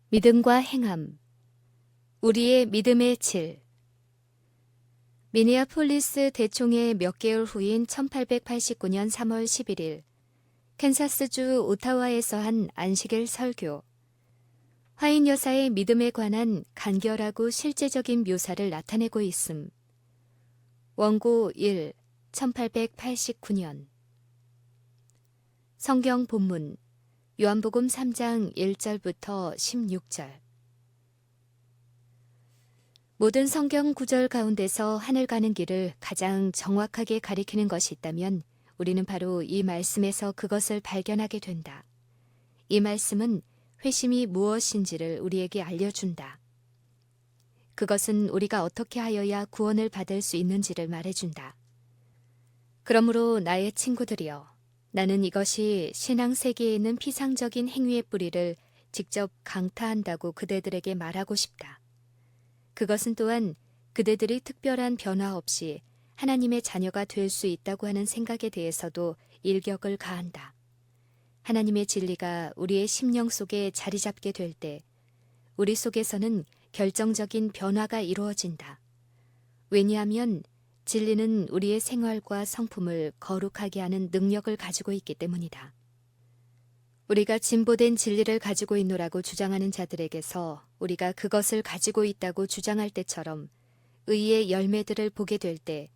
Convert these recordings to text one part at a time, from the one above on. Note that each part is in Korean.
믿음과 행함. 우리의 믿음의 질. 미니아폴리스 대총회 몇 개월 후인 1889년 3월 11일, 캔사스주 오타와에서 한 안식일 설교. 화인 여사의 믿음에 관한 간결하고 실제적인 묘사를 나타내고 있음. 원고 1, 1889년. 성경 본문, 요한복음 3장 1절부터 16절. 모든 성경 구절 가운데서 하늘 가는 길을 가장 정확하게 가리키는 것이 있다면 우리는 바로 이 말씀에서 그것을 발견하게 된다. 이 말씀은 회심이 무엇인지를 우리에게 알려준다. 그것은 우리가 어떻게 하여야 구원을 받을 수 있는지를 말해준다. 그러므로 나의 친구들이여, 나는 이것이 신앙 세계에 있는 피상적인 행위의 뿌리를 직접 강타한다고 그대들에게 말하고 싶다. 그것은 또한 그대들이 특별한 변화 없이 하나님의 자녀가 될 수 있다고 하는 생각에 대해서도 일격을 가한다. 하나님의 진리가 우리의 심령 속에 자리 잡게 될 때 우리 속에서는 결정적인 변화가 이루어진다. 왜냐하면 진리는 우리의 생활과 성품을 거룩하게 하는 능력을 가지고 있기 때문이다. 우리가 진보된 진리를 가지고 있노라고 주장하는 자들에게서 우리가 그것을 가지고 있다고 주장할 때처럼 의의 열매들을 보게 될 때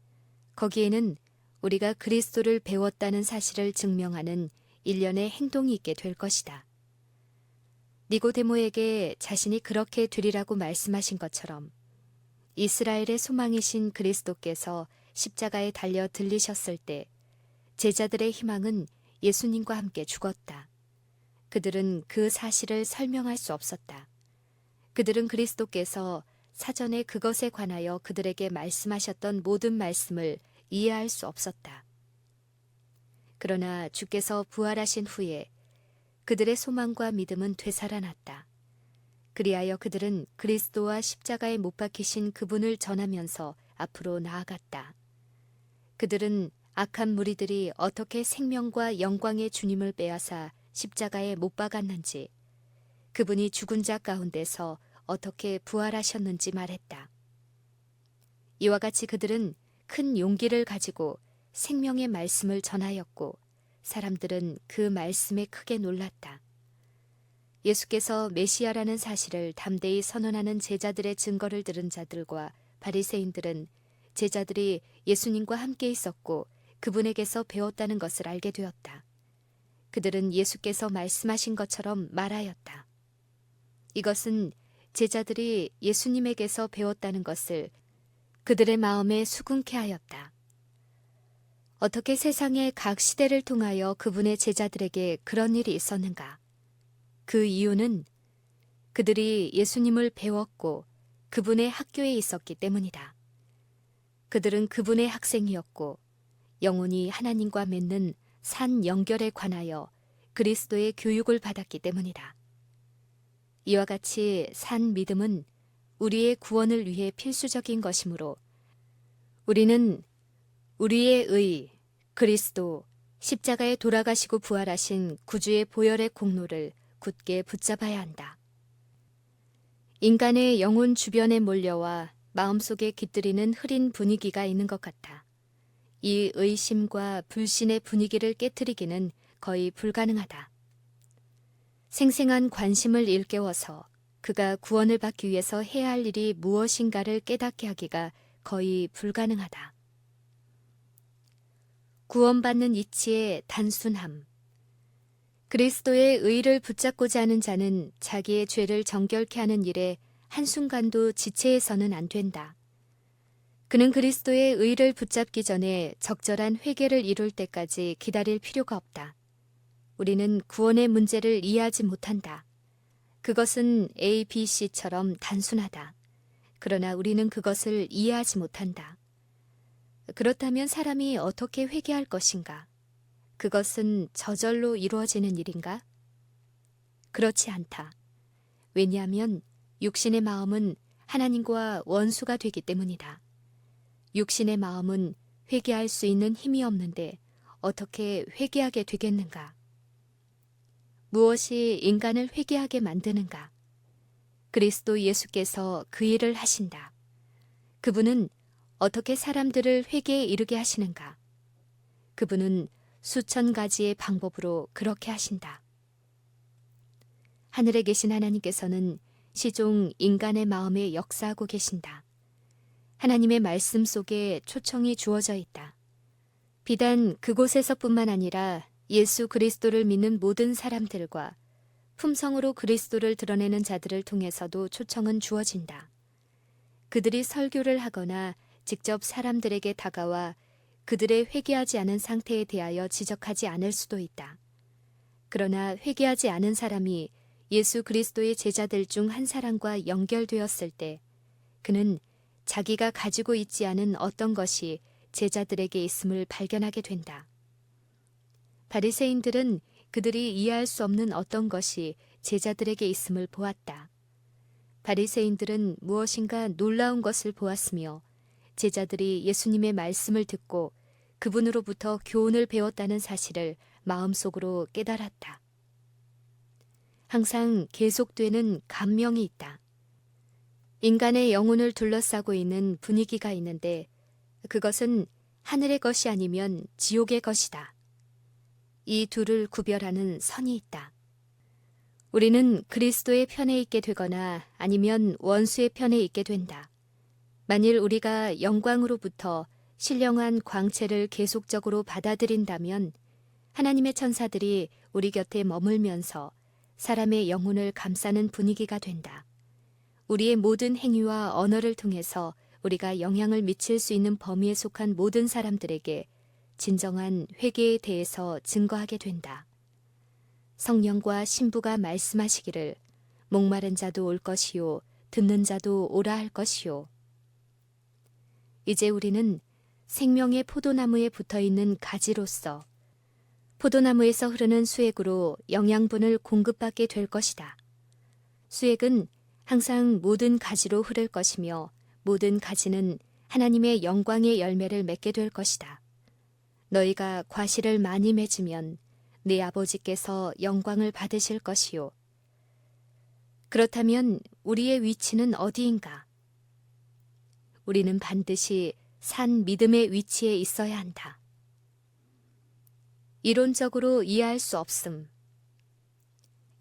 거기에는 우리가 그리스도를 배웠다는 사실을 증명하는 일련의 행동이 있게 될 것이다. 니고데모에게 자신이 그렇게 되리라고 말씀하신 것처럼 이스라엘의 소망이신 그리스도께서 십자가에 달려 들리셨을 때 제자들의 희망은 예수님과 함께 죽었다. 그들은 그 사실을 설명할 수 없었다. 그들은 그리스도께서 사전에 그것에 관하여 그들에게 말씀하셨던 모든 말씀을 이해할 수 없었다. 그러나 주께서 부활하신 후에 그들의 소망과 믿음은 되살아났다. 그리하여 그들은 그리스도와 십자가에 못 박히신 그분을 전하면서 앞으로 나아갔다. 그들은 악한 무리들이 어떻게 생명과 영광의 주님을 빼앗아 십자가에 못 박았는지, 그분이 죽은 자 가운데서 어떻게 부활하셨는지 말했다. 이와 같이 그들은 큰 용기를 가지고 생명의 말씀을 전하였고 사람들은 그 말씀에 크게 놀랐다. 예수께서 메시아라는 사실을 담대히 선언하는 제자들의 증거를 들은 자들과 바리새인들은 제자들이 예수님과 함께 있었고 그분에게서 배웠다는 것을 알게 되었다. 그들은 예수께서 말씀하신 것처럼 말하였다. 이것은 제자들이 예수님에게서 배웠다는 것을 그들의 마음에 수긍케 하였다. 어떻게 세상의 각 시대를 통하여 그분의 제자들에게 그런 일이 있었는가? 그 이유는 그들이 예수님을 배웠고 그분의 학교에 있었기 때문이다. 그들은 그분의 학생이었고 영혼이 하나님과 맺는 산 연결에 관하여 그리스도의 교육을 받았기 때문이다. 이와 같이 산 믿음은 우리의 구원을 위해 필수적인 것이므로 우리는 우리의 의, 그리스도, 십자가에 돌아가시고 부활하신 구주의 보혈의 공로를 굳게 붙잡아야 한다. 인간의 영혼 주변에 몰려와 마음속에 깃들이는 흐린 분위기가 있는 것 같아. 이 의심과 불신의 분위기를 깨트리기는 거의 불가능하다. 생생한 관심을 일깨워서 그가 구원을 받기 위해서 해야 할 일이 무엇인가를 깨닫게 하기가 거의 불가능하다. 구원받는 이치의 단순함. 그리스도의 의를 붙잡고자 하는 자는 자기의 죄를 정결케 하는 일에 한순간도 지체해서는 안 된다. 그는 그리스도의 의를 붙잡기 전에 적절한 회개를 이룰 때까지 기다릴 필요가 없다. 우리는 구원의 문제를 이해하지 못한다. 그것은 A, B, C처럼 단순하다. 그러나 우리는 그것을 이해하지 못한다. 그렇다면 사람이 어떻게 회개할 것인가? 그것은 저절로 이루어지는 일인가? 그렇지 않다. 왜냐하면 육신의 마음은 하나님과 원수가 되기 때문이다. 육신의 마음은 회개할 수 있는 힘이 없는데 어떻게 회개하게 되겠는가? 무엇이 인간을 회개하게 만드는가? 그리스도 예수께서 그 일을 하신다. 그분은 어떻게 사람들을 회개에 이르게 하시는가? 그분은 수천 가지의 방법으로 그렇게 하신다. 하늘에 계신 하나님께서는 시종 인간의 마음에 역사하고 계신다. 하나님의 말씀 속에 초청이 주어져 있다. 비단 그곳에서뿐만 아니라 예수 그리스도를 믿는 모든 사람들과 품성으로 그리스도를 드러내는 자들을 통해서도 초청은 주어진다. 그들이 설교를 하거나 직접 사람들에게 다가와 그들의 회개하지 않은 상태에 대하여 지적하지 않을 수도 있다. 그러나 회개하지 않은 사람이 예수 그리스도의 제자들 중 한 사람과 연결되었을 때 그는 자기가 가지고 있지 않은 어떤 것이 제자들에게 있음을 발견하게 된다. 바리새인들은 그들이 이해할 수 없는 어떤 것이 제자들에게 있음을 보았다. 바리새인들은 무엇인가 놀라운 것을 보았으며 제자들이 예수님의 말씀을 듣고 그분으로부터 교훈을 배웠다는 사실을 마음속으로 깨달았다. 항상 계속되는 감명이 있다. 인간의 영혼을 둘러싸고 있는 분위기가 있는데 그것은 하늘의 것이 아니면 지옥의 것이다. 이 둘을 구별하는 선이 있다. 우리는 그리스도의 편에 있게 되거나 아니면 원수의 편에 있게 된다. 만일 우리가 영광으로부터 신령한 광채를 계속적으로 받아들인다면 하나님의 천사들이 우리 곁에 머물면서 사람의 영혼을 감싸는 분위기가 된다. 우리의 모든 행위와 언어를 통해서 우리가 영향을 미칠 수 있는 범위에 속한 모든 사람들에게 진정한 회개에 대해서 증거하게 된다. 성령과 신부가 말씀하시기를 목마른 자도 올 것이요 듣는 자도 오라 할 것이요. 이제 우리는 생명의 포도나무에 붙어있는 가지로서 포도나무에서 흐르는 수액으로 영양분을 공급받게 될 것이다. 수액은 항상 모든 가지로 흐를 것이며 모든 가지는 하나님의 영광의 열매를 맺게 될 것이다. 너희가 과실을 많이 맺으면 네 아버지께서 영광을 받으실 것이요. 그렇다면 우리의 위치는 어디인가? 우리는 반드시 산 믿음의 위치에 있어야 한다. 이론적으로 이해할 수 없음.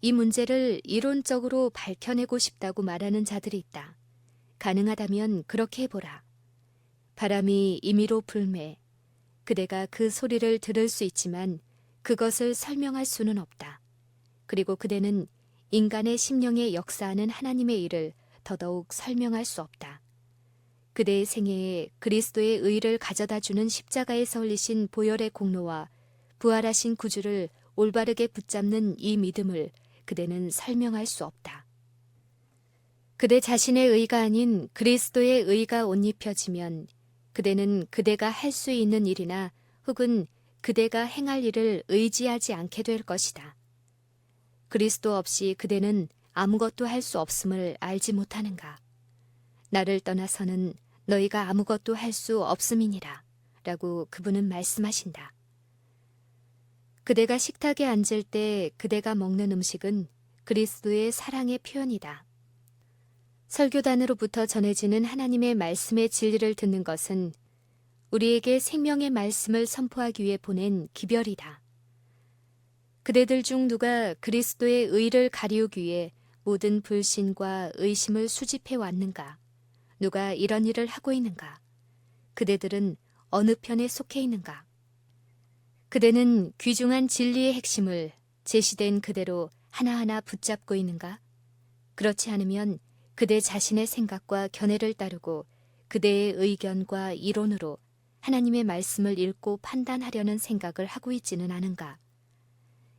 이 문제를 이론적으로 밝혀내고 싶다고 말하는 자들이 있다. 가능하다면 그렇게 해보라. 바람이 임의로 불매. 그대가 그 소리를 들을 수 있지만 그것을 설명할 수는 없다. 그리고 그대는 인간의 심령에 역사하는 하나님의 일을 더더욱 설명할 수 없다. 그대의 생애에 그리스도의 의를 가져다주는 십자가에서 흘리신 보혈의 공로와 부활하신 구주를 올바르게 붙잡는 이 믿음을 그대는 설명할 수 없다. 그대 자신의 의가 아닌 그리스도의 의가 옷 입혀지면 그대는 그대가 할 수 있는 일이나 혹은 그대가 행할 일을 의지하지 않게 될 것이다. 그리스도 없이 그대는 아무것도 할 수 없음을 알지 못하는가? 나를 떠나서는 너희가 아무것도 할 수 없음이니라 라고 그분은 말씀하신다. 그대가 식탁에 앉을 때 그대가 먹는 음식은 그리스도의 사랑의 표현이다. 설교단으로부터 전해지는 하나님의 말씀의 진리를 듣는 것은 우리에게 생명의 말씀을 선포하기 위해 보낸 기별이다. 그대들 중 누가 그리스도의 의를 가리우기 위해 모든 불신과 의심을 수집해 왔는가? 누가 이런 일을 하고 있는가? 그대들은 어느 편에 속해 있는가? 그대는 귀중한 진리의 핵심을 제시된 그대로 하나하나 붙잡고 있는가? 그렇지 않으면 그대 자신의 생각과 견해를 따르고 그대의 의견과 이론으로 하나님의 말씀을 읽고 판단하려는 생각을 하고 있지는 않은가?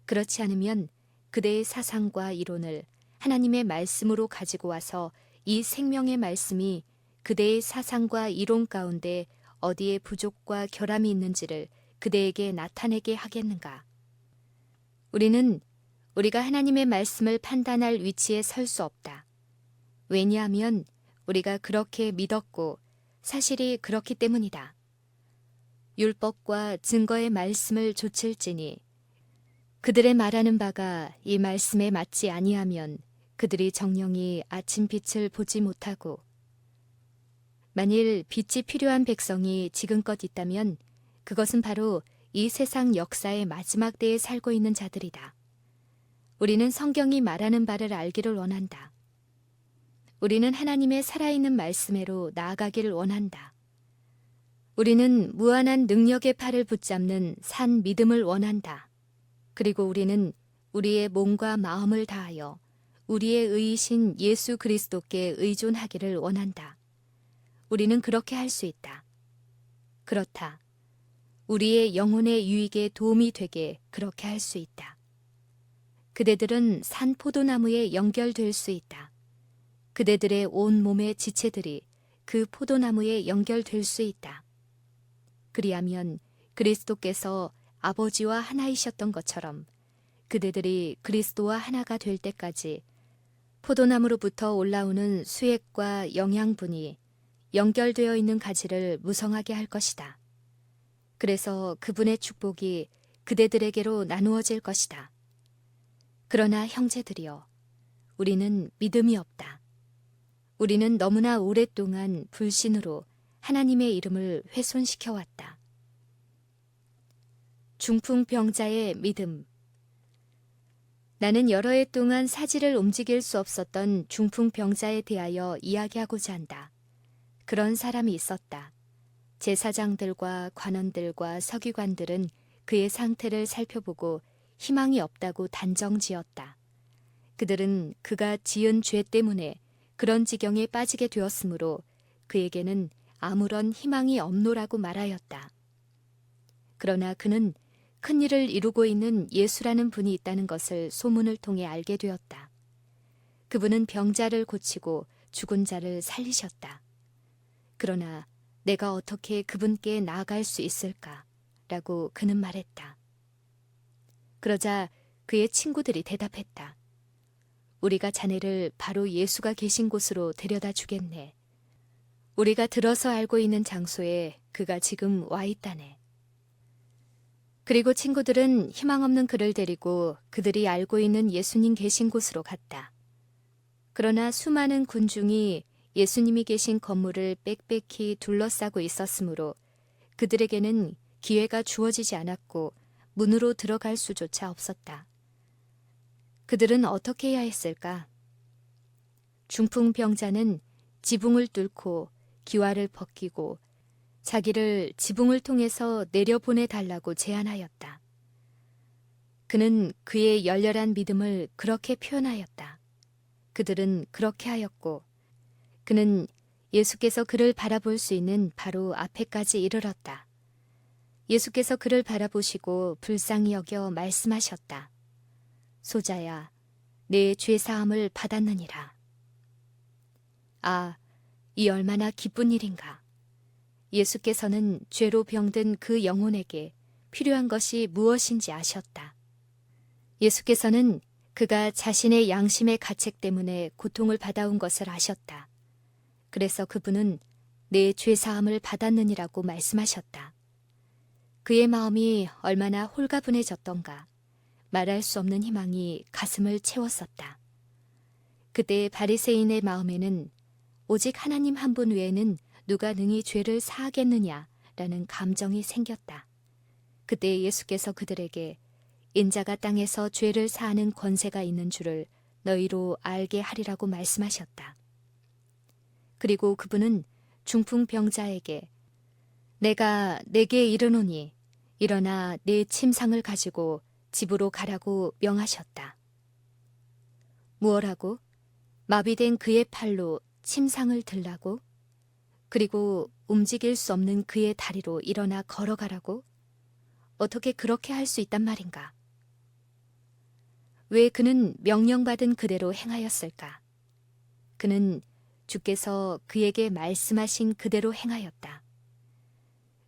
그렇지 않으면 그대의 사상과 이론을 하나님의 말씀으로 가지고 와서 이 생명의 말씀이 그대의 사상과 이론 가운데 어디에 부족과 결함이 있는지를 그대에게 나타내게 하겠는가? 우리는 우리가 하나님의 말씀을 판단할 위치에 설 수 없다. 왜냐하면 우리가 그렇게 믿었고 사실이 그렇기 때문이다. 율법과 증거의 말씀을 조칠지니 그들의 말하는 바가 이 말씀에 맞지 아니하면 그들이 정령이 아침 빛을 보지 못하고 만일 빛이 필요한 백성이 지금껏 있다면 그것은 바로 이 세상 역사의 마지막 때에 살고 있는 자들이다. 우리는 성경이 말하는 바를 알기를 원한다. 우리는 하나님의 살아있는 말씀으로 나아가기를 원한다. 우리는 무한한 능력의 팔을 붙잡는 산 믿음을 원한다. 그리고 우리는 우리의 몸과 마음을 다하여 우리의 의이신 예수 그리스도께 의존하기를 원한다. 우리는 그렇게 할 수 있다. 그렇다. 우리의 영혼의 유익에 도움이 되게 그렇게 할 수 있다. 그대들은 산 포도나무에 연결될 수 있다. 그대들의 온 몸의 지체들이 그 포도나무에 연결될 수 있다. 그리하면 그리스도께서 아버지와 하나이셨던 것처럼 그대들이 그리스도와 하나가 될 때까지 포도나무로부터 올라오는 수액과 영양분이 연결되어 있는 가지를 무성하게 할 것이다. 그래서 그분의 축복이 그대들에게로 나누어질 것이다. 그러나 형제들이여, 우리는 믿음이 없다. 우리는 너무나 오랫동안 불신으로 하나님의 이름을 훼손시켜왔다. 중풍병자의 믿음. 나는 여러 해 동안 사지를 움직일 수 없었던 중풍병자에 대하여 이야기하고자 한다. 그런 사람이 있었다. 제사장들과 관원들과 서기관들은 그의 상태를 살펴보고 희망이 없다고 단정지었다. 그들은 그가 지은 죄 때문에 그런 지경에 빠지게 되었으므로 그에게는 아무런 희망이 없노라고 말하였다. 그러나 그는 큰 일을 이루고 있는 예수라는 분이 있다는 것을 소문을 통해 알게 되었다. 그분은 병자를 고치고 죽은 자를 살리셨다. 그러나 내가 어떻게 그분께 나아갈 수 있을까? 라고 그는 말했다. 그러자 그의 친구들이 대답했다. 우리가 자네를 바로 예수가 계신 곳으로 데려다 주겠네. 우리가 들어서 알고 있는 장소에 그가 지금 와 있다네. 그리고 친구들은 희망 없는 그를 데리고 그들이 알고 있는 예수님 계신 곳으로 갔다. 그러나 수많은 군중이 예수님이 계신 건물을 빽빽히 둘러싸고 있었으므로 그들에게는 기회가 주어지지 않았고 문으로 들어갈 수조차 없었다. 그들은 어떻게 해야 했을까? 중풍병자는 지붕을 뚫고 기와를 벗기고 자기를 지붕을 통해서 내려보내달라고 제안하였다. 그는 그의 열렬한 믿음을 그렇게 표현하였다. 그들은 그렇게 하였고 그는 예수께서 그를 바라볼 수 있는 바로 앞에까지 이르렀다. 예수께서 그를 바라보시고 불쌍히 여겨 말씀하셨다. 소자야, 내 죄사함을 받았느니라. 아, 이 얼마나 기쁜 일인가. 예수께서는 죄로 병든 그 영혼에게 필요한 것이 무엇인지 아셨다. 예수께서는 그가 자신의 양심의 가책 때문에 고통을 받아온 것을 아셨다. 그래서 그분은 내 죄사함을 받았느니라고 말씀하셨다. 그의 마음이 얼마나 홀가분해졌던가. 말할 수 없는 희망이 가슴을 채웠었다. 그때 바리새인의 마음에는 오직 하나님 한 분 외에는 누가 능히 죄를 사하겠느냐라는 감정이 생겼다. 그때 예수께서 그들에게 인자가 땅에서 죄를 사하는 권세가 있는 줄을 너희로 알게 하리라고 말씀하셨다. 그리고 그분은 중풍병자에게 내가 내게 이르노니 일어나 내 침상을 가지고 집으로 가라고 명하셨다. 무엇하고? 마비된 그의 팔로 침상을 들라고? 그리고 움직일 수 없는 그의 다리로 일어나 걸어가라고? 어떻게 그렇게 할 수 있단 말인가? 왜 그는 명령받은 그대로 행하였을까? 그는 주께서 그에게 말씀하신 그대로 행하였다.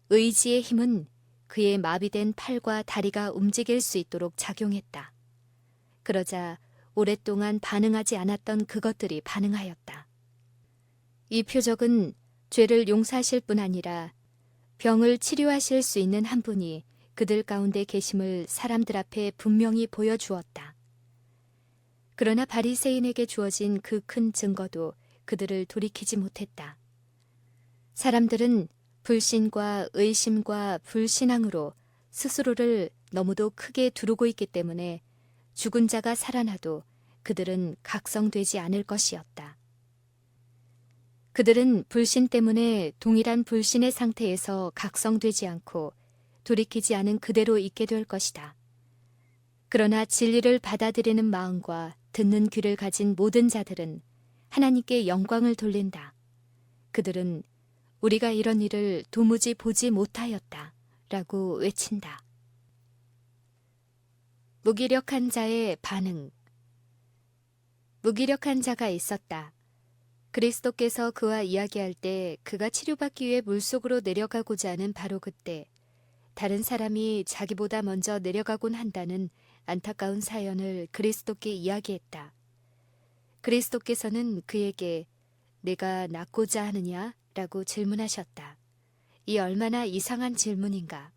의지의 힘은 그의 마비된 팔과 다리가 움직일 수 있도록 작용했다. 그러자 오랫동안 반응하지 않았던 그것들이 반응하였다. 이 표적은 죄를 용서하실 뿐 아니라 병을 치료하실 수 있는 한 분이 그들 가운데 계심을 사람들 앞에 분명히 보여주었다. 그러나 바리새인에게 주어진 그 큰 증거도 그들을 돌이키지 못했다. 사람들은 불신과 의심과 불신앙으로 스스로를 너무도 크게 두르고 있기 때문에 죽은 자가 살아나도 그들은 각성되지 않을 것이었다. 그들은 불신 때문에 동일한 불신의 상태에서 각성되지 않고 돌이키지 않은 그대로 있게 될 것이다. 그러나 진리를 받아들이는 마음과 듣는 귀를 가진 모든 자들은 하나님께 영광을 돌린다. 그들은 우리가 이런 일을 도무지 보지 못하였다 라고 외친다. 무기력한 자의 반응. 무기력한 자가 있었다. 그리스도께서 그와 이야기할 때 그가 치료받기 위해 물속으로 내려가고자 하는 바로 그때 다른 사람이 자기보다 먼저 내려가곤 한다는 안타까운 사연을 그리스도께 이야기했다. 그리스도께서는 그에게 내가 낫고자 하느냐? 라고 질문하셨다. 이 얼마나 이상한 질문인가.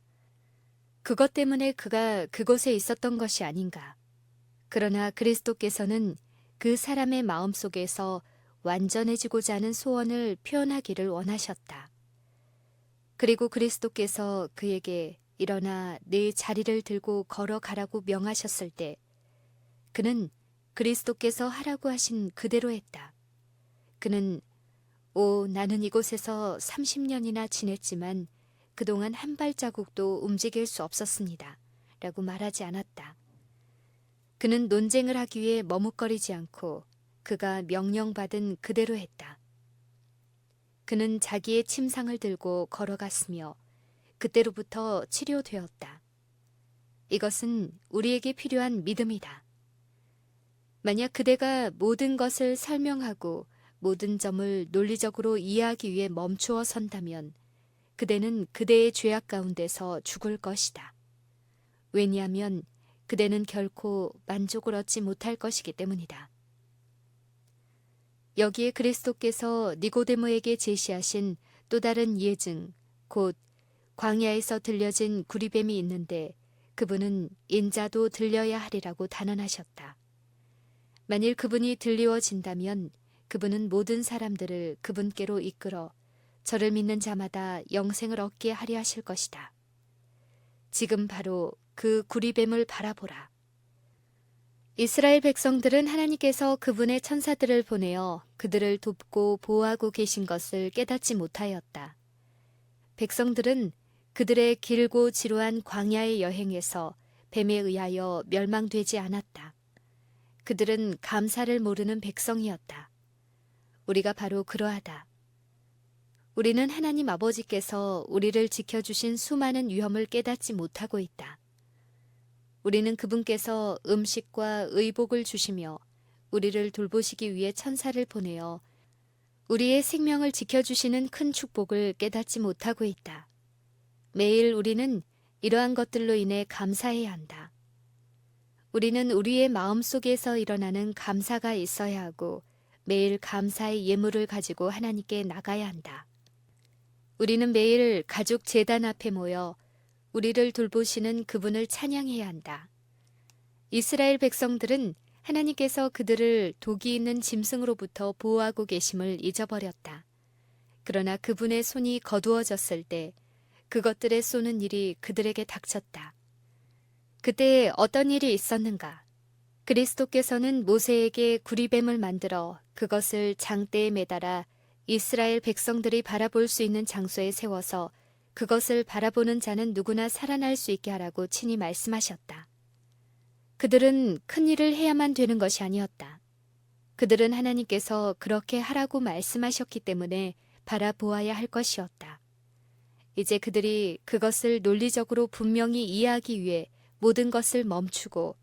그것 때문에 그가 그곳에 있었던 것이 아닌가. 그러나 그리스도께서는 그 사람의 마음속에서 완전해지고자 하는 소원을 표현하기를 원하셨다. 그리고 그리스도께서 그에게 일어나 네 자리를 들고 걸어가라고 명하셨을 때 그는 그리스도께서 하라고 하신 그대로 했다. 그는 나는 이곳에서 30년이나 지냈지만 그동안 한 발자국도 움직일 수 없었습니다. 라고 말하지 않았다. 그는 논쟁을 하기 위해 머뭇거리지 않고 그가 명령받은 그대로 했다. 그는 자기의 침상을 들고 걸어갔으며 그때로부터 치료되었다. 이것은 우리에게 필요한 믿음이다. 만약 그대가 모든 것을 설명하고 모든 점을 논리적으로 이해하기 위해 멈추어 선다면 그대는 그대의 죄악 가운데서 죽을 것이다. 왜냐하면 그대는 결코 만족을 얻지 못할 것이기 때문이다. 여기에 그리스도께서 니고데모에게 제시하신 또 다른 예증, 곧 광야에서 들려진 구리뱀이 있는데 그분은 인자도 들려야 하리라고 단언하셨다. 만일 그분이 들리워진다면 그분은 모든 사람들을 그분께로 이끌어 저를 믿는 자마다 영생을 얻게 하려 하실 것이다. 지금 바로 그 구리뱀을 바라보라. 이스라엘 백성들은 하나님께서 그분의 천사들을 보내어 그들을 돕고 보호하고 계신 것을 깨닫지 못하였다. 백성들은 그들의 길고 지루한 광야의 여행에서 뱀에 의하여 멸망되지 않았다. 그들은 감사를 모르는 백성이었다. 우리가 바로 그러하다. 우리는 하나님 아버지께서 우리를 지켜주신 수많은 위험을 깨닫지 못하고 있다. 우리는 그분께서 음식과 의복을 주시며 우리를 돌보시기 위해 천사를 보내어 우리의 생명을 지켜주시는 큰 축복을 깨닫지 못하고 있다. 매일 우리는 이러한 것들로 인해 감사해야 한다. 우리는 우리의 마음속에서 일어나는 감사가 있어야 하고 매일 감사의 예물을 가지고 하나님께 나가야 한다. 우리는 매일 가족 제단 앞에 모여 우리를 돌보시는 그분을 찬양해야 한다. 이스라엘 백성들은 하나님께서 그들을 독이 있는 짐승으로부터 보호하고 계심을 잊어버렸다. 그러나 그분의 손이 거두어졌을 때 그것들에 쏘는 일이 그들에게 닥쳤다. 그때 어떤 일이 있었는가? 그리스도께서는 모세에게 구리뱀을 만들어 그것을 장대에 매달아 이스라엘 백성들이 바라볼 수 있는 장소에 세워서 그것을 바라보는 자는 누구나 살아날 수 있게 하라고 친히 말씀하셨다. 그들은 큰 일을 해야만 되는 것이 아니었다. 그들은 하나님께서 그렇게 하라고 말씀하셨기 때문에 바라보아야 할 것이었다. 이제 그들이 그것을 논리적으로 분명히 이해하기 위해 모든 것을 멈추고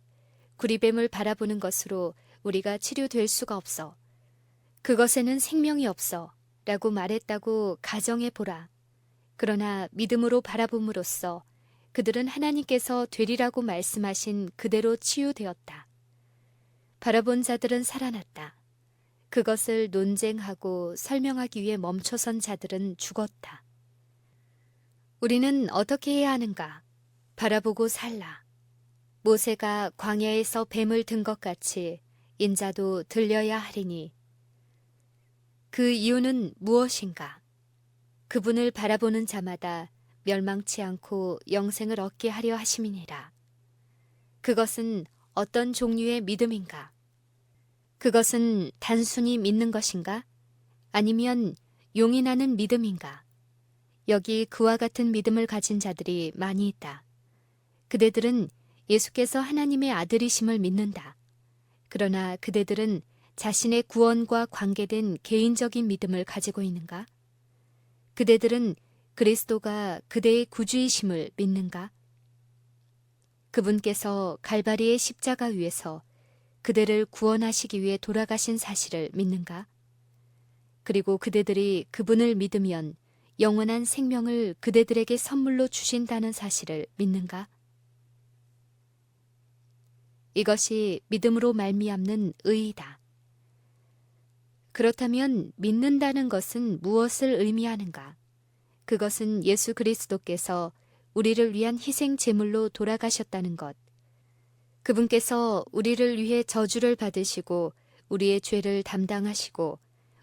구리뱀을 바라보는 것으로 우리가 치료될 수가 없어. 그것에는 생명이 없어 라고 말했다고 가정해 보라. 그러나 믿음으로 바라봄으로써 그들은 하나님께서 되리라고 말씀하신 그대로 치유되었다. 바라본 자들은 살아났다. 그것을 논쟁하고 설명하기 위해 멈춰선 자들은 죽었다. 우리는 어떻게 해야 하는가? 바라보고 살라. 모세가 광야에서 뱀을 든 것 같이 인자도 들려야 하리니. 그 이유는 무엇인가? 그분을 바라보는 자마다 멸망치 않고 영생을 얻게 하려 하심이니라. 그것은 어떤 종류의 믿음인가? 그것은 단순히 믿는 것인가? 아니면 용이 나는 믿음인가? 여기 그와 같은 믿음을 가진 자들이 많이 있다. 그대들은 예수께서 하나님의 아들이심을 믿는다. 그러나 그대들은 자신의 구원과 관계된 개인적인 믿음을 가지고 있는가? 그대들은 그리스도가 그대의 구주이심을 믿는가? 그분께서 갈바리의 십자가 위에서 그대를 구원하시기 위해 돌아가신 사실을 믿는가? 그리고 그대들이 그분을 믿으면 영원한 생명을 그대들에게 선물로 주신다는 사실을 믿는가? 이것이 믿음으로 말미암는 의이다. 그렇다면 믿는다는 것은 무엇을 의미하는가? 그것은 예수 그리스도께서 우리를 위한 희생 제물로 돌아가셨다는 것. 그분께서 우리를 위해 저주를 받으시고 우리의 죄를 담당하시고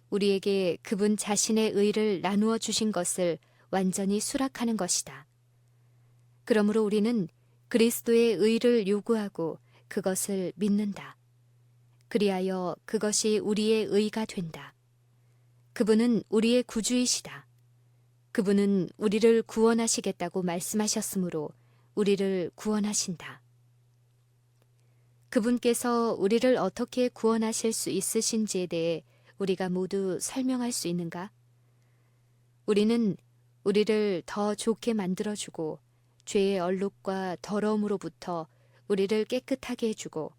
우리에게 그분 자신의 의를 나누어 주신 것을 완전히 수락하는 것이다. 그러므로 우리는 그리스도의 의를 요구하고 그것을 믿는다. 그리하여 그것이 우리의 의가 된다. 그분은 우리의 구주이시다. 그분은 우리를 구원하시겠다고 말씀하셨으므로 우리를 구원하신다. 그분께서 우리를 어떻게 구원하실 수 있으신지에 대해 우리가 모두 설명할 수 있는가? 우리는 우리를 더 좋게 만들어주고 죄의 얼룩과 더러움으로부터 우리를 깨끗하게 해주고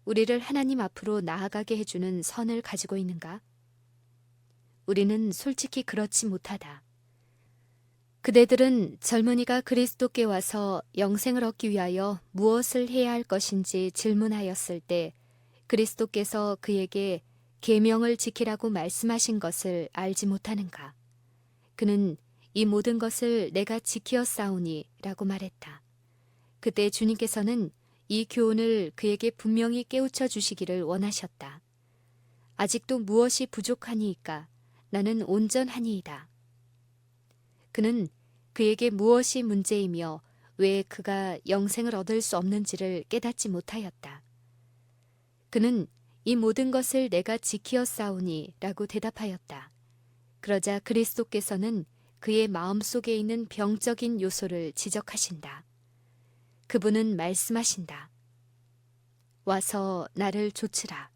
우리를 하나님 앞으로 나아가게 해주는 선을 가지고 있는가? 우리는 솔직히 그렇지 못하다. 그대들은 젊은이가 그리스도께 와서 영생을 얻기 위하여 무엇을 해야 할 것인지 질문하였을 때 그리스도께서 그에게 계명을 지키라고 말씀하신 것을 알지 못하는가? 그는 이 모든 것을 내가 지키었사오니 라고 말했다. 그때 주님께서는 이 교훈을 그에게 분명히 깨우쳐 주시기를 원하셨다. 아직도 무엇이 부족하니이까? 나는 온전하니이다. 그는 그에게 무엇이 문제이며 왜 그가 영생을 얻을 수 없는지를 깨닫지 못하였다. 그는 이 모든 것을 내가 지키었사오니 라고 대답하였다. 그러자 그리스도께서는 그의 마음속에 있는 병적인 요소를 지적하신다. 그분은 말씀하신다. 와서 나를 좇으라.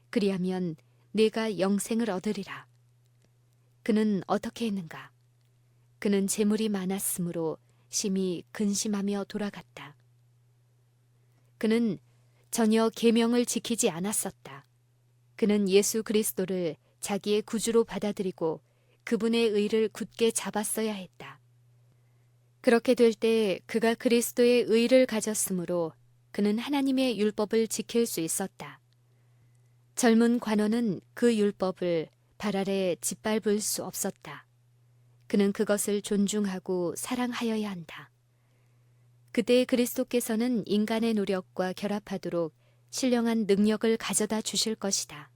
그리하면 네가 영생을 얻으리라. 그는 어떻게 했는가? 그는 재물이 많았으므로 심히 근심하며 돌아갔다. 그는 전혀 계명을 지키지 않았었다. 그는 예수 그리스도를 자기의 구주로 받아들이고 그분의 의를 굳게 잡았어야 했다. 그렇게 될 때 그가 그리스도의 의를 가졌으므로 그는 하나님의 율법을 지킬 수 있었다. 젊은 관원은 그 율법을 발 아래 짓밟을 수 없었다. 그는 그것을 존중하고 사랑하여야 한다. 그때 그리스도께서는 인간의 노력과 결합하도록 신령한 능력을 가져다 주실 것이다.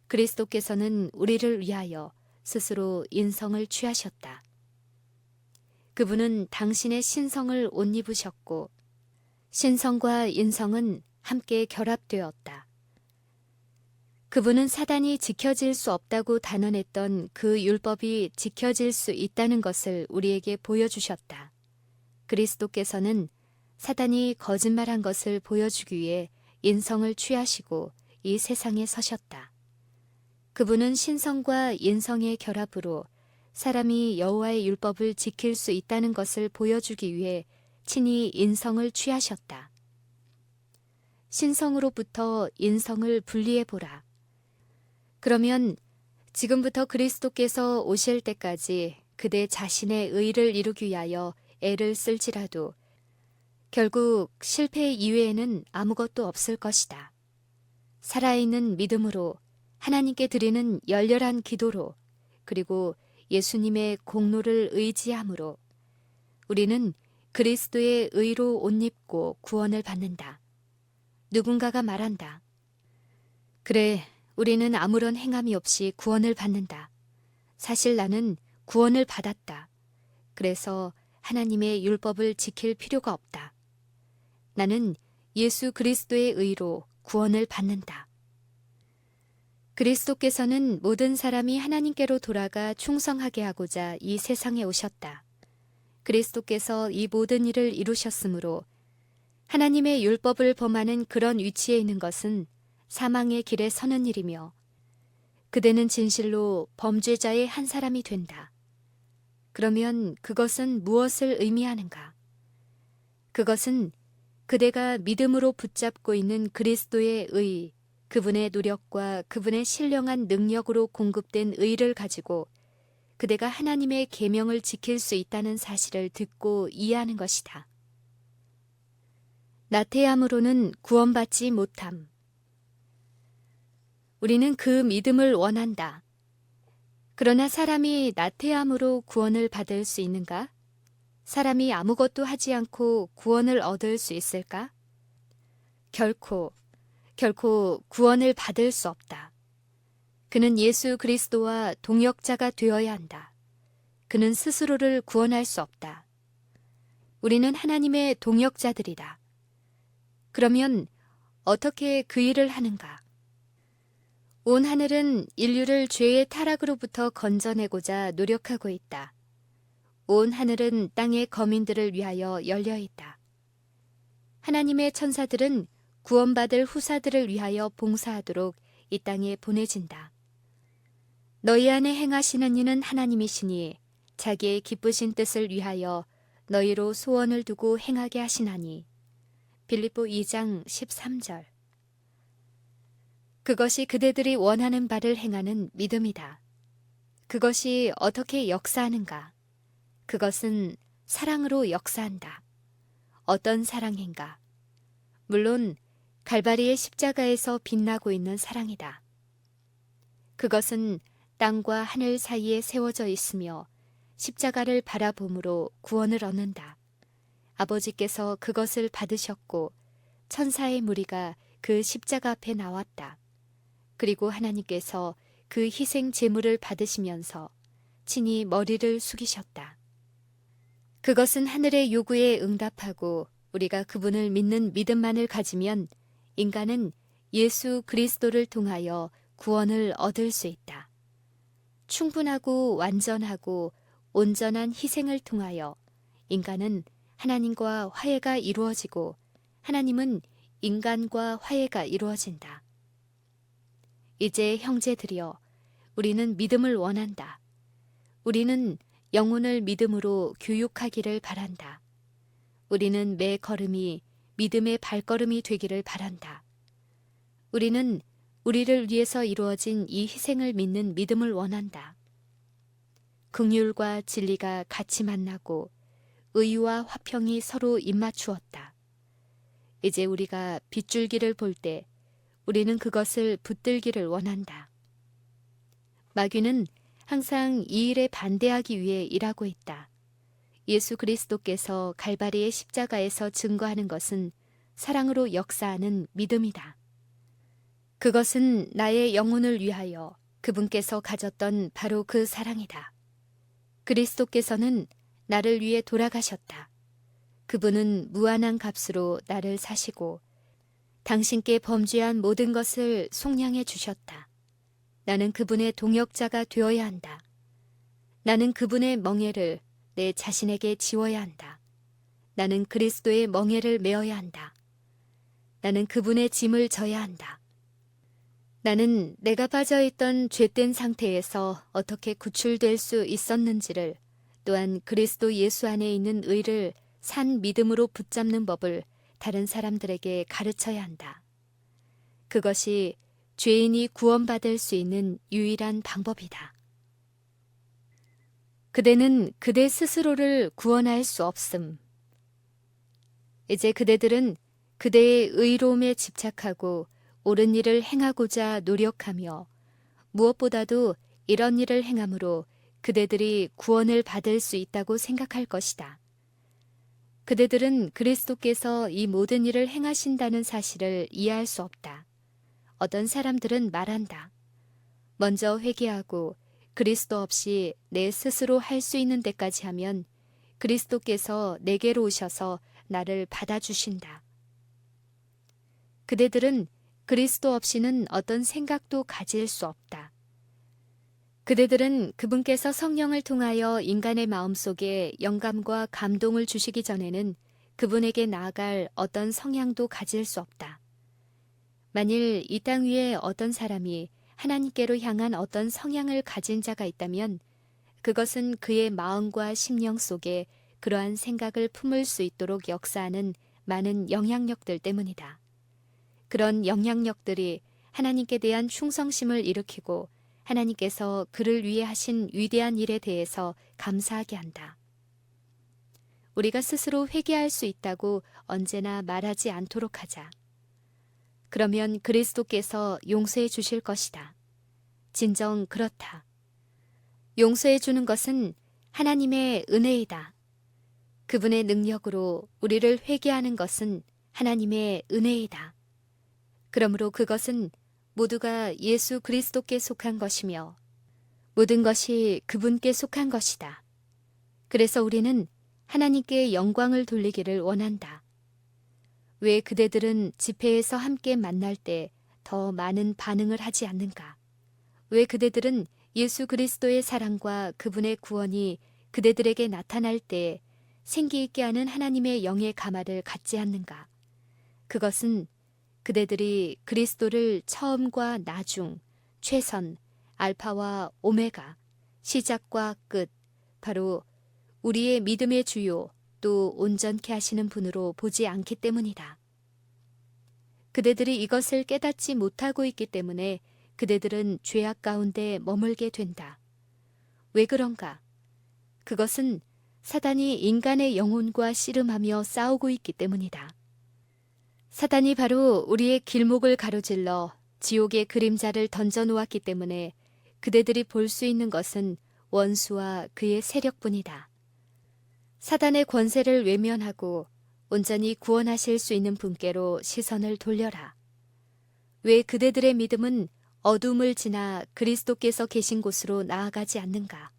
그리스도께서는 우리를 위하여 스스로 인성을 취하셨다. 그분은 당신의 신성을 옷 입으셨고 신성과 인성은 함께 결합되었다. 그분은 사단이 지켜질 수 없다고 단언했던 그 율법이 지켜질 수 있다는 것을 우리에게 보여주셨다. 그리스도께서는 사단이 거짓말한 것을 보여주기 위해 인성을 취하시고 이 세상에 서셨다. 그분은 신성과 인성의 결합으로 사람이 여호와의 율법을 지킬 수 있다는 것을 보여주기 위해 친히 인성을 취하셨다. 신성으로부터 인성을 분리해보라. 그러면 지금부터 그리스도께서 오실 때까지 그대 자신의 의를 이루기 위하여 애를 쓸지라도 결국 실패 이외에는 아무것도 없을 것이다. 살아있는 믿음으로 하나님께 드리는 열렬한 기도로 그리고 예수님의 공로를 의지함으로 우리는 그리스도의 의로 옷 입고 구원을 받는다. 누군가가 말한다. 그래, 우리는 아무런 행함이 없이 구원을 받는다. 사실 나는 구원을 받았다. 그래서 하나님의 율법을 지킬 필요가 없다. 나는 예수 그리스도의 의로 구원을 받는다. 그리스도께서는 모든 사람이 하나님께로 돌아가 충성하게 하고자 이 세상에 오셨다. 그리스도께서 이 모든 일을 이루셨으므로 하나님의 율법을 범하는 그런 위치에 있는 것은 사망의 길에 서는 일이며 그대는 진실로 범죄자의 한 사람이 된다. 그러면 그것은 무엇을 의미하는가? 그것은 그대가 믿음으로 붙잡고 있는 그리스도의 의, 그분의 노력과 그분의 신령한 능력으로 공급된 의를 가지고 그대가 하나님의 계명을 지킬 수 있다는 사실을 듣고 이해하는 것이다. 나태함으로는 구원받지 못함. 우리는 그 믿음을 원한다. 그러나 사람이 나태함으로 구원을 받을 수 있는가? 사람이 아무것도 하지 않고 구원을 얻을 수 있을까? 결코 구원을 받을 수 없다. 그는 예수 그리스도와 동역자가 되어야 한다. 그는 스스로를 구원할 수 없다. 우리는 하나님의 동역자들이다. 그러면 어떻게 그 일을 하는가? 온 하늘은 인류를 죄의 타락으로부터 건져내고자 노력하고 있다. 온 하늘은 땅의 거민들을 위하여 열려 있다. 하나님의 천사들은 구원받을 후사들을 위하여 봉사하도록 이 땅에 보내진다. 너희 안에 행하시는 이는 하나님이시니 자기의 기쁘신 뜻을 위하여 너희로 소원을 두고 행하게 하시나니. 빌립보 2장 13절. 그것이 그대들이 원하는 바를 행하는 믿음이다. 그것이 어떻게 역사하는가? 그것은 사랑으로 역사한다. 어떤 사랑인가? 물론 갈바리의 십자가에서 빛나고 있는 사랑이다. 그것은 땅과 하늘 사이에 세워져 있으며 십자가를 바라봄으로 구원을 얻는다. 아버지께서 그것을 받으셨고 천사의 무리가 그 십자가 앞에 나왔다. 그리고 하나님께서 그 희생 제물을 받으시면서 친히 머리를 숙이셨다. 그것은 하늘의 요구에 응답하고 우리가 그분을 믿는 믿음만을 가지면 인간은 예수 그리스도를 통하여 구원을 얻을 수 있다. 충분하고 완전하고 온전한 희생을 통하여 인간은 하나님과 화해가 이루어지고 하나님은 인간과 화해가 이루어진다. 이제 형제들이여, 우리는 믿음을 원한다. 우리는 영혼을 믿음으로 교육하기를 바란다. 우리는 매 걸음이 믿음의 발걸음이 되기를 바란다. 우리는 우리를 위해서 이루어진 이 희생을 믿는 믿음을 원한다. 긍휼과 진리가 같이 만나고 의와 화평이 서로 입맞추었다. 이제 우리가 빗줄기를 볼 때 우리는 그것을 붙들기를 원한다. 마귀는 항상 이 일에 반대하기 위해 일하고 있다. 예수 그리스도께서 갈바리의 십자가에서 증거하는 것은 사랑으로 역사하는 믿음이다. 그것은 나의 영혼을 위하여 그분께서 가졌던 바로 그 사랑이다. 그리스도께서는 나를 위해 돌아가셨다. 그분은 무한한 값으로 나를 사시고 당신께 범죄한 모든 것을 속량해 주셨다. 나는 그분의 동역자가 되어야 한다. 나는 그분의 멍에를 내 자신에게 지워야 한다. 나는 그리스도의 멍에를 메어야 한다. 나는 그분의 짐을 져야 한다. 나는 내가 빠져있던 죄된 상태에서 어떻게 구출될 수 있었는지를, 또한 그리스도 예수 안에 있는 의를 산 믿음으로 붙잡는 법을 다른 사람들에게 가르쳐야 한다. 그것이 죄인이 구원받을 수 있는 유일한 방법이다. 그대는 그대 스스로를 구원할 수 없음. 이제 그대들은 그대의 의로움에 집착하고 옳은 일을 행하고자 노력하며 무엇보다도 이런 일을 행함으로 그대들이 구원을 받을 수 있다고 생각할 것이다. 그대들은 그리스도께서 이 모든 일을 행하신다는 사실을 이해할 수 없다. 어떤 사람들은 말한다. 먼저 회개하고 그리스도 없이 내 스스로 할 수 있는 데까지 하면 그리스도께서 내게로 오셔서 나를 받아주신다. 그대들은 그리스도 없이는 어떤 생각도 가질 수 없다. 그대들은 그분께서 성령을 통하여 인간의 마음속에 영감과 감동을 주시기 전에는 그분에게 나아갈 어떤 성향도 가질 수 없다. 만일 이 땅 위에 어떤 사람이 하나님께로 향한 어떤 성향을 가진 자가 있다면 그것은 그의 마음과 심령 속에 그러한 생각을 품을 수 있도록 역사하는 많은 영향력들 때문이다. 그런 영향력들이 하나님께 대한 충성심을 일으키고 하나님께서 그를 위해 하신 위대한 일에 대해서 감사하게 한다. 우리가 스스로 회개할 수 있다고 언제나 말하지 않도록 하자. 그러면 그리스도께서 용서해 주실 것이다. 진정 그렇다. 용서해 주는 것은 하나님의 은혜이다. 그분의 능력으로 우리를 회개하는 것은 하나님의 은혜이다. 그러므로 그것은 모두가 예수 그리스도께 속한 것이며 모든 것이 그분께 속한 것이다. 그래서 우리는 하나님께 영광을 돌리기를 원한다. 왜 그대들은 집회에서 함께 만날 때 더 많은 반응을 하지 않는가? 왜 그대들은 예수 그리스도의 사랑과 그분의 구원이 그대들에게 나타날 때 생기 있게 하는 하나님의 영의 감화를 갖지 않는가? 그것은 그대들이 그리스도를 처음과 나중, 최선, 알파와 오메가, 시작과 끝, 바로 우리의 믿음의 주요 또 온전케 하시는 분으로 보지 않기 때문이다. 그대들이 이것을 깨닫지 못하고 있기 때문에 그대들은 죄악 가운데 머물게 된다. 왜 그런가? 그것은 사단이 인간의 영혼과 씨름하며 싸우고 있기 때문이다. 사단이 바로 우리의 길목을 가로질러 지옥의 그림자를 던져 놓았기 때문에 그대들이 볼 수 있는 것은 원수와 그의 세력뿐이다. 사단의 권세를 외면하고 온전히 구원하실 수 있는 분께로 시선을 돌려라. 왜 그대들의 믿음은 어둠을 지나 그리스도께서 계신 곳으로 나아가지 않는가?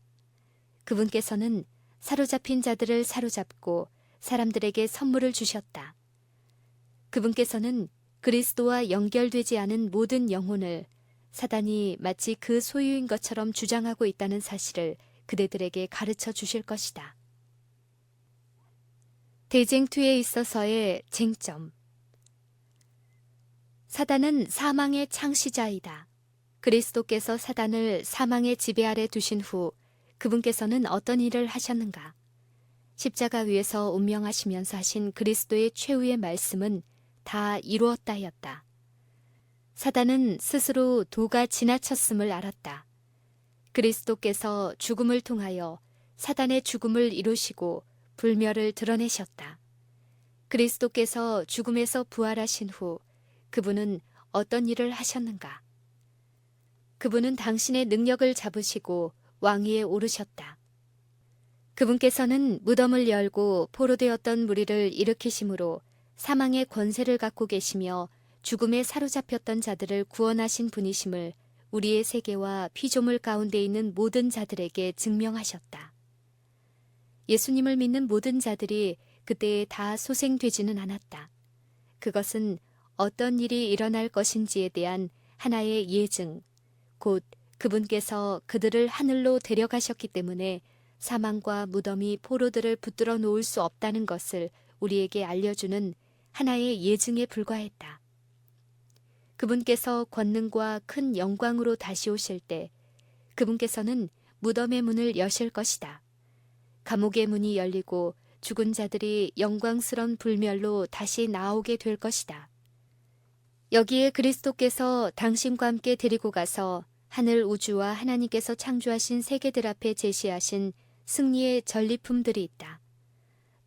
그분께서는 사로잡힌 자들을 사로잡고 사람들에게 선물을 주셨다. 그분께서는 그리스도와 연결되지 않은 모든 영혼을 사단이 마치 그 소유인 것처럼 주장하고 있다는 사실을 그대들에게 가르쳐 주실 것이다. 대쟁투에 있어서의 쟁점. 사단은 사망의 창시자이다. 그리스도께서 사단을 사망의 지배 아래 두신 후 그분께서는 어떤 일을 하셨는가? 십자가 위에서 운명하시면서 하신 그리스도의 최후의 말씀은 다 이루었다였다. 사단은 스스로 도가 지나쳤음을 알았다. 그리스도께서 죽음을 통하여 사단의 죽음을 이루시고 불멸을 드러내셨다. 그리스도께서 죽음에서 부활하신 후 그분은 어떤 일을 하셨는가? 그분은 당신의 능력을 잡으시고 왕위에 오르셨다. 그분께서는 무덤을 열고 포로되었던 무리를 일으키심으로 사망의 권세를 갖고 계시며 죽음에 사로잡혔던 자들을 구원하신 분이심을 우리의 세계와 피조물 가운데 있는 모든 자들에게 증명하셨다. 예수님을 믿는 모든 자들이 그때에 다 소생되지는 않았다. 그것은 어떤 일이 일어날 것인지에 대한 하나의 예증, 곧 그분께서 그들을 하늘로 데려가셨기 때문에 사망과 무덤이 포로들을 붙들어 놓을 수 없다는 것을 우리에게 알려주는 하나의 예증에 불과했다. 그분께서 권능과 큰 영광으로 다시 오실 때 그분께서는 무덤의 문을 여실 것이다. 감옥의 문이 열리고 죽은 자들이 영광스런 불멸로 다시 나오게 될 것이다. 여기에 그리스도께서 당신과 함께 데리고 가서 하늘 우주와 하나님께서 창조하신 세계들 앞에 제시하신 승리의 전리품들이 있다.